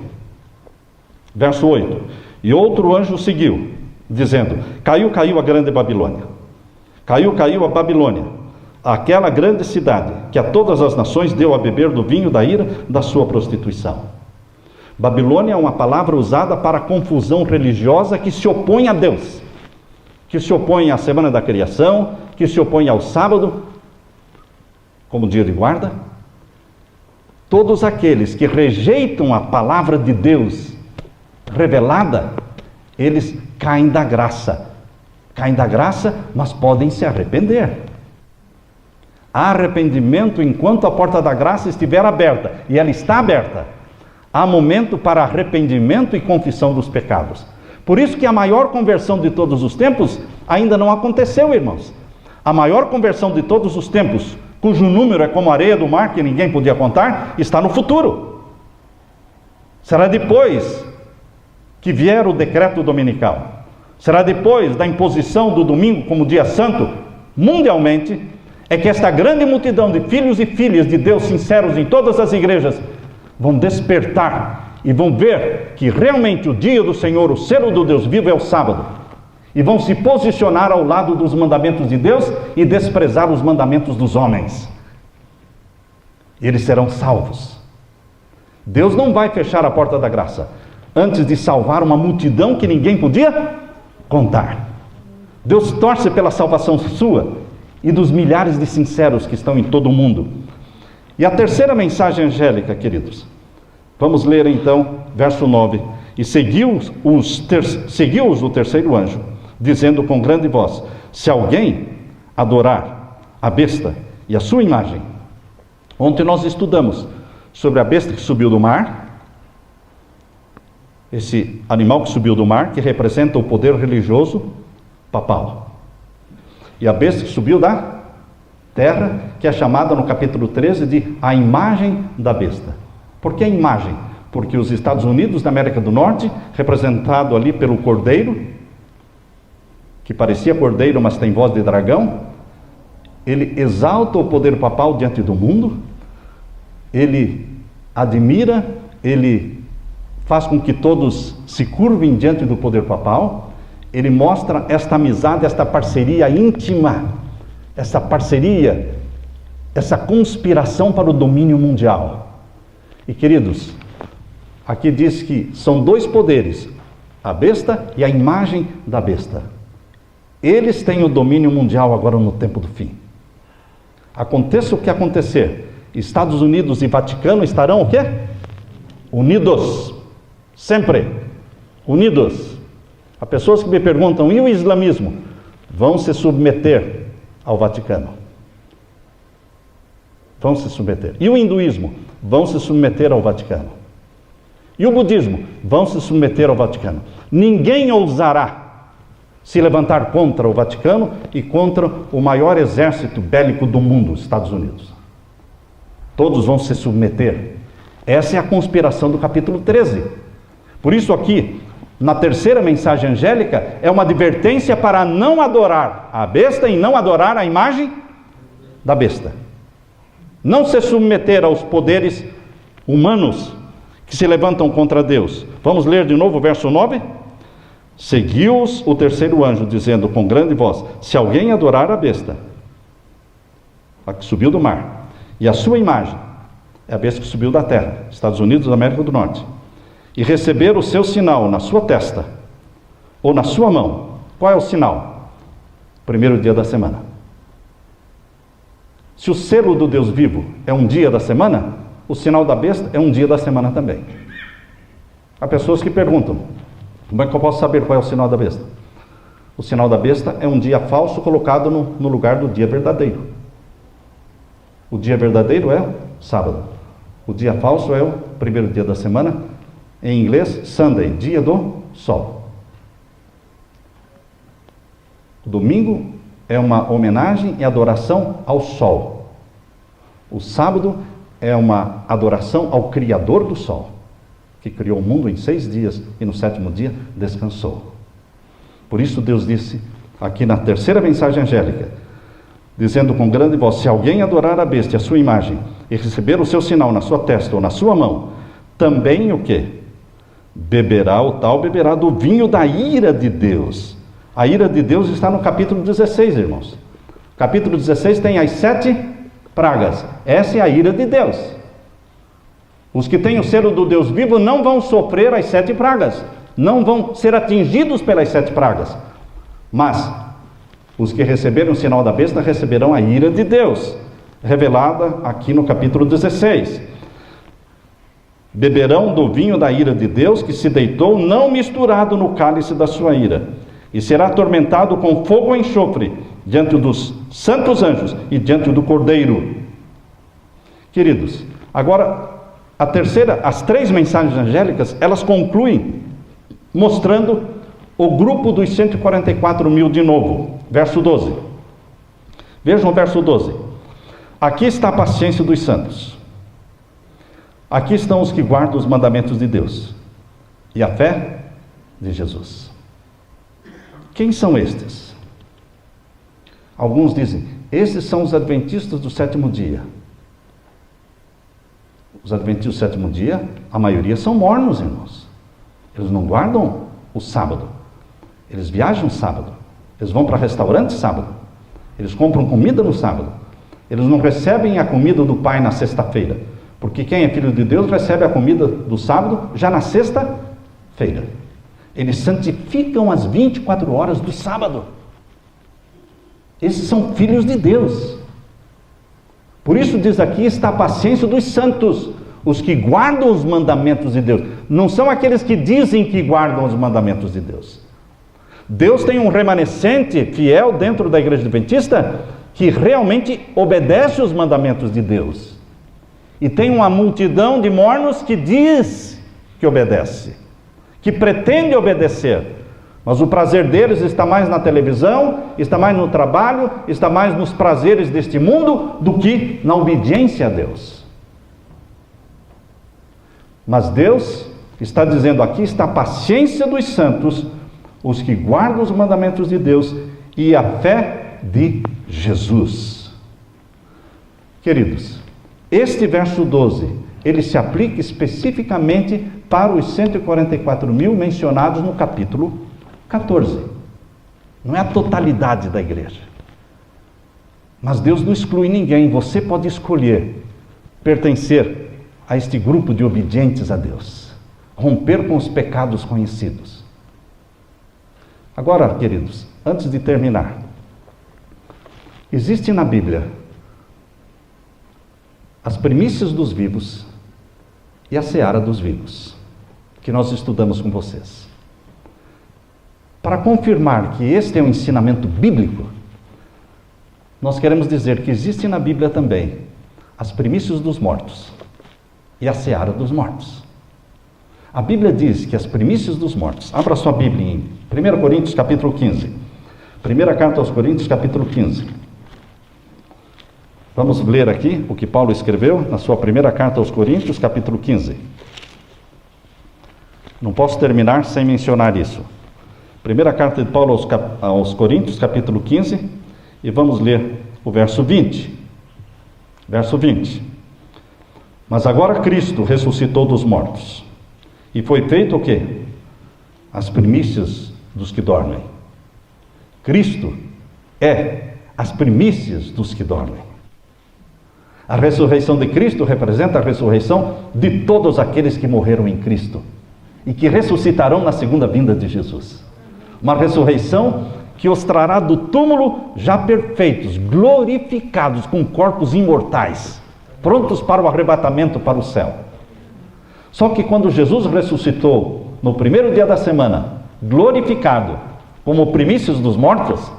Verso 8. E outro anjo seguiu, dizendo: caiu, caiu a grande Babilônia. Caiu, caiu a Babilônia, aquela grande cidade, que a todas as nações deu a beber do vinho da ira da sua prostituição. Babilônia é uma palavra usada para a confusão religiosa que se opõe a Deus, que se opõe à semana da criação, que se opõe ao sábado, como dia de guarda. Todos aqueles que rejeitam a palavra de Deus revelada, eles caem da graça. Caem da graça, mas podem se arrepender. Há arrependimento enquanto a porta da graça estiver aberta, e ela está aberta. Há momento para arrependimento e confissão dos pecados. Por isso que a maior conversão de todos os tempos ainda não aconteceu, irmãos. A maior conversão de todos os tempos, cujo número é como a areia do mar, que ninguém podia contar, está no futuro. Será depois que vier o decreto dominical. Será depois da imposição do domingo como dia santo, mundialmente, é que esta grande multidão de filhos e filhas de Deus sinceros em todas as igrejas vão despertar e vão ver que realmente o dia do Senhor, o selo do Deus vivo, é o sábado. E vão se posicionar ao lado dos mandamentos de Deus e desprezar os mandamentos dos homens. Eles serão salvos. Deus não vai fechar a porta da graça antes de salvar uma multidão que ninguém podia contar. Deus torce pela salvação sua e dos milhares de sinceros que estão em todo o mundo. E a terceira mensagem angélica, queridos, vamos ler então, verso 9. E seguiu-os o terceiro anjo, dizendo com grande voz: se alguém adorar a besta e a sua imagem. Ontem nós estudamos sobre a besta que subiu do mar, esse animal que subiu do mar, que representa o poder religioso papal. E a besta que subiu da terra, que é chamada no capítulo 13 de a imagem da besta. Por que a imagem? Porque os Estados Unidos da América do Norte, representado ali pelo cordeiro, que parecia cordeiro, mas tem voz de dragão, ele exalta o poder papal diante do mundo, ele admira, ele faz com que todos se curvem diante do poder papal, ele mostra esta amizade, esta parceria íntima, essa parceria essa conspiração para o domínio mundial. E queridos, aqui diz que são dois poderes, a besta e a imagem da besta. Eles têm o domínio mundial agora no tempo do fim. Aconteça o que acontecer, Estados Unidos e Vaticano estarão o quê? Unidos. Sempre. Unidos. Há pessoas que me perguntam, e o islamismo? Vão se submeter ao Vaticano. Vão se submeter. E o hinduísmo? Vão se submeter ao Vaticano. E o budismo? Vão se submeter ao Vaticano. Ninguém ousará se levantar contra o Vaticano e contra o maior exército bélico do mundo, Estados Unidos. Todos vão se submeter. Essa é a conspiração do capítulo 13. Por isso aqui, na terceira mensagem angélica, é uma advertência para não adorar a besta e não adorar a imagem da besta. Não se submeter aos poderes humanos que se levantam contra Deus. Vamos ler de novo o verso 9? Seguiu-os o terceiro anjo, dizendo com grande voz: se alguém adorar a besta, a que subiu do mar, e a sua imagem, é a besta que subiu da terra, Estados Unidos da América do Norte, e receber o seu sinal na sua testa, ou na sua mão. Qual é o sinal? Primeiro dia da semana. Se o selo do Deus vivo é um dia da semana, o sinal da besta é um dia da semana também. Há pessoas que perguntam, como é que eu posso saber qual é o sinal da besta? O sinal da besta é um dia falso colocado no lugar do dia verdadeiro. O dia verdadeiro é o sábado. O dia falso é o primeiro dia da semana. Em inglês, Sunday, dia do sol. O domingo é uma homenagem e adoração ao sol. O sábado é uma adoração ao Criador do sol, que criou o mundo em 6 dias e no 7º dia descansou. Por isso Deus disse, aqui na terceira mensagem angélica, dizendo com grande voz: se alguém adorar a besta e a sua imagem, e receber o seu sinal na sua testa ou na sua mão, também o quê? Beberá do vinho da ira de Deus. A ira de Deus está no capítulo 16, irmãos. O capítulo 16 tem as 7 pragas. Essa é a ira de Deus. Os que têm o selo do Deus vivo não vão sofrer as 7 pragas, não vão ser atingidos pelas 7 pragas, mas os que receberam o sinal da besta receberão a ira de Deus, revelada aqui no capítulo 16. Beberão do vinho da ira de Deus, que se deitou não misturado no cálice da sua ira, e será atormentado com fogo e enxofre diante dos santos anjos e diante do Cordeiro. Queridos, agora as 3 mensagens angélicas, elas concluem mostrando o grupo dos 144 mil de novo. Verso 12. Vejam o verso 12. Aqui está a paciência dos santos. Aqui estão os que guardam os mandamentos de Deus e a fé de Jesus. Quem são estes? Alguns dizem, estes são os adventistas do 7º dia. Os adventistas do 7º dia, a maioria são mornos, irmãos. Eles não guardam o sábado. Eles viajam sábado. Eles vão para restaurante sábado. Eles compram comida no sábado. Eles não recebem a comida do Pai na sexta-feira. Porque quem é filho de Deus recebe a comida do sábado já na sexta-feira. Eles santificam as 24 horas do sábado. Esses são filhos de Deus. Por isso diz aqui, está a paciência dos santos, os que guardam os mandamentos de Deus. Não são aqueles que dizem que guardam os mandamentos de Deus. Deus tem um remanescente fiel dentro da igreja adventista que realmente obedece os mandamentos de Deus. E tem uma multidão de mornos que diz que obedece, que pretende obedecer, mas o prazer deles está mais na televisão, está mais no trabalho, está mais nos prazeres deste mundo do que na obediência a Deus. Mas Deus está dizendo aqui, está a paciência dos santos, os que guardam os mandamentos de Deus e a fé de Jesus. Queridos, este verso 12, ele se aplica especificamente para os 144 mil mencionados no capítulo 14. Não é a totalidade da igreja. Mas Deus não exclui ninguém. Você pode escolher pertencer a este grupo de obedientes a Deus. Romper com os pecados conhecidos. Agora, queridos, antes de terminar, existe na Bíblia as primícias dos vivos e a seara dos vivos, que nós estudamos com vocês. Para confirmar que este é um ensinamento bíblico, nós queremos dizer que existe na Bíblia também as primícias dos mortos e a seara dos mortos. A Bíblia diz que as primícias dos mortos, abra sua Bíblia em 1 Coríntios capítulo 15, primeira carta aos Coríntios capítulo 15. Vamos ler aqui o que Paulo escreveu na sua primeira carta aos Coríntios capítulo 15. Não posso terminar sem mencionar isso. Primeira carta de Paulo aos Coríntios capítulo 15, e vamos ler o verso 20. Verso 20. Mas agora Cristo ressuscitou dos mortos, e foi feito o quê? As primícias dos que dormem. Cristo é as primícias dos que dormem. A ressurreição de Cristo representa a ressurreição de todos aqueles que morreram em Cristo e que ressuscitarão na segunda vinda de Jesus. Uma ressurreição que os trará do túmulo já perfeitos, glorificados, com corpos imortais, prontos para o arrebatamento para o céu. Só que quando Jesus ressuscitou no primeiro dia da semana, glorificado, como primícias dos mortos,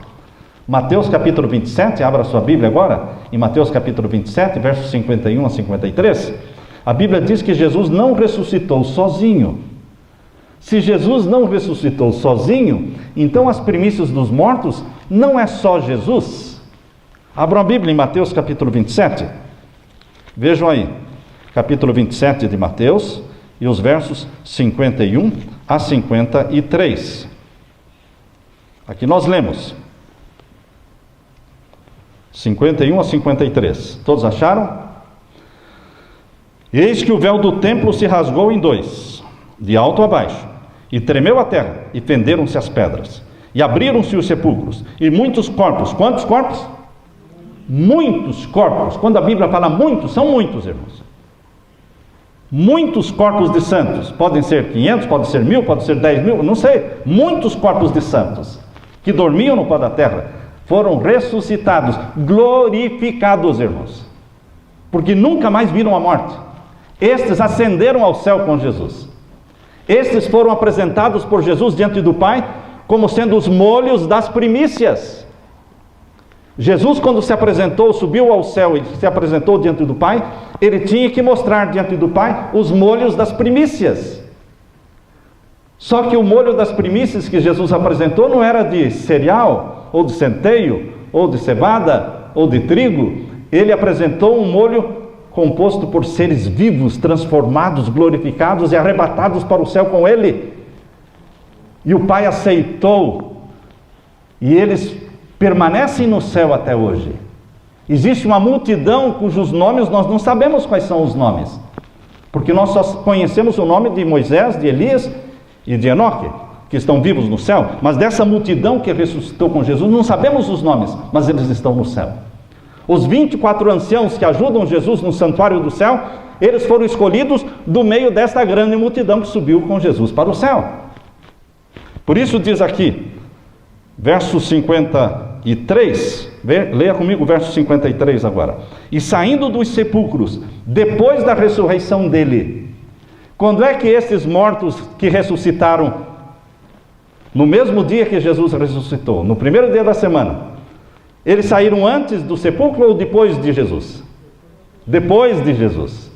Mateus capítulo 27, abra sua Bíblia agora, em Mateus capítulo 27, versos 51 a 53, a Bíblia diz que Jesus não ressuscitou sozinho. Se Jesus não ressuscitou sozinho, então as primícias dos mortos não é só Jesus. Abram a Bíblia em Mateus capítulo 27, vejam aí, capítulo 27 de Mateus, e os versos 51 a 53. Aqui nós lemos 51 a 53. Todos acharam? Eis que o véu do templo se rasgou em dois, de alto a baixo, e tremeu a terra, e fenderam-se as pedras, e abriram-se os sepulcros, e muitos corpos. Quantos corpos? Muitos corpos. Quando a Bíblia fala muitos, são muitos, irmãos. Muitos corpos de santos. Podem ser 500, pode ser 1000, pode ser 10 mil, não sei. Muitos corpos de santos que dormiam no pó da terra foram ressuscitados, glorificados, irmãos, porque nunca mais viram a morte. Estes ascenderam ao céu com Jesus. Estes foram apresentados por Jesus diante do Pai como sendo os molhos das primícias. Jesus, quando se apresentou, subiu ao céu e se apresentou diante do Pai, ele tinha que mostrar diante do Pai os molhos das primícias. Só que o molho das primícias que Jesus apresentou não era de cereal, ou de centeio, ou de cevada, ou de trigo. Ele apresentou um molho composto por seres vivos, transformados, glorificados e arrebatados para o céu com ele. E o Pai aceitou, e eles permanecem no céu até hoje. Existe uma multidão cujos nomes nós não sabemos quais são os nomes, porque nós só conhecemos o nome de Moisés, de Elias e de Enoque, que estão vivos no céu, mas dessa multidão que ressuscitou com Jesus, não sabemos os nomes, mas eles estão no céu. Os 24 anciãos que ajudam Jesus no santuário do céu, eles foram escolhidos do meio desta grande multidão que subiu com Jesus para o céu. Por isso diz aqui, verso 53, leia comigo o verso 53 agora. E saindo dos sepulcros, depois da ressurreição dele, quando é que esses mortos que ressuscitaram no mesmo dia que Jesus ressuscitou, no primeiro dia da semana, eles saíram antes do sepulcro ou depois de Jesus? Depois de Jesus.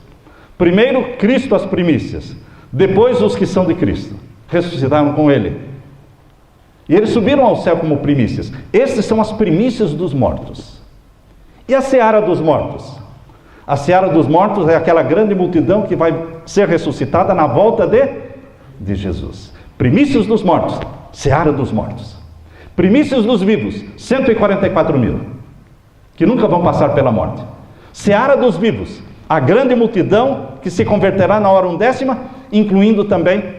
Primeiro Cristo as primícias, depois os que são de Cristo, ressuscitaram com ele. E eles subiram ao céu como primícias. Estes são as primícias dos mortos. E a seara dos mortos? A seara dos mortos é aquela grande multidão que vai ser ressuscitada na volta de Jesus. Primícias dos mortos, seara dos mortos. Primícias dos vivos, 144 mil, que nunca vão passar pela morte. Seara dos vivos, a grande multidão que se converterá na hora 1/10, incluindo também,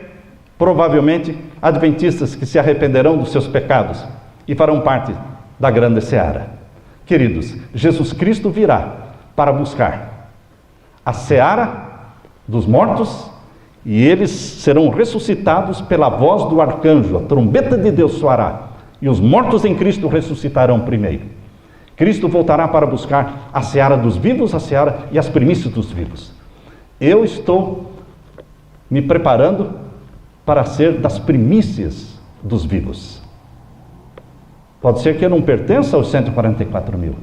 provavelmente, adventistas que se arrependerão dos seus pecados e farão parte da grande seara, Queridos, Jesus Cristo virá para buscar a seara dos mortos, e eles serão ressuscitados pela voz do arcanjo, a trombeta de Deus soará, e os mortos em Cristo ressuscitarão primeiro. Cristo voltará para buscar a seara dos vivos, a seara e as primícias dos vivos. Eu estou me preparando para ser das primícias dos vivos. Pode ser que eu não pertença aos 144 mil,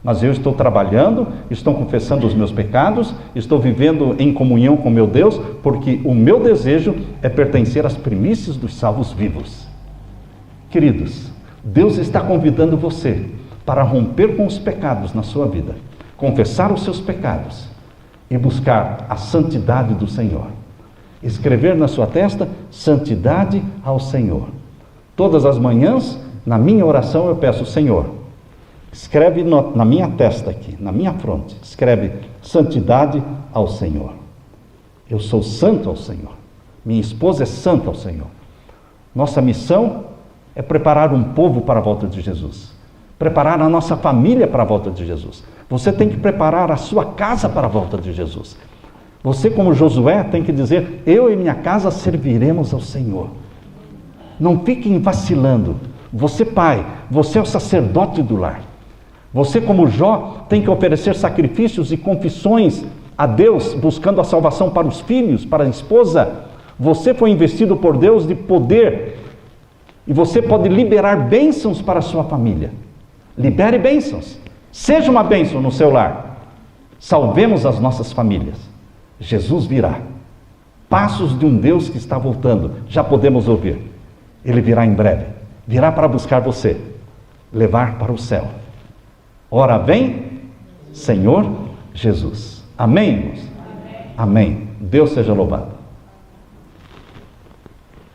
mas eu estou trabalhando, estou confessando os meus pecados, estou vivendo em comunhão com meu Deus, porque o meu desejo é pertencer às primícias dos salvos vivos. Queridos, Deus está convidando você para romper com os pecados na sua vida, confessar os seus pecados e buscar a santidade do Senhor. Escrever na sua testa, santidade ao Senhor. Todas as manhãs, na minha oração, eu peço, Senhor, escreve na minha testa aqui, na minha fronte, escreve santidade ao Senhor. Eu sou santo ao Senhor. Minha esposa é santa ao Senhor. Nossa missão é preparar um povo para a volta de Jesus. Preparar a nossa família para a volta de Jesus. Você tem que preparar a sua casa para a volta de Jesus. Você, como Josué, tem que dizer, eu e minha casa serviremos ao Senhor. Não fiquem vacilando. Você, pai, você é o sacerdote do lar. Você, como Jó, tem que oferecer sacrifícios e confissões a Deus, buscando a salvação para os filhos, para a esposa. Você foi investido por Deus de poder, e você pode liberar bênçãos para a sua família. Libere bênçãos. Seja uma bênção no seu lar. Salvemos as nossas famílias. Jesus virá. Passos de um Deus que está voltando. Já podemos ouvir. Ele virá em breve. Virá para buscar você. Levar para o céu. Ora vem, Senhor Jesus. Amém, irmãos? Amém. Deus seja louvado.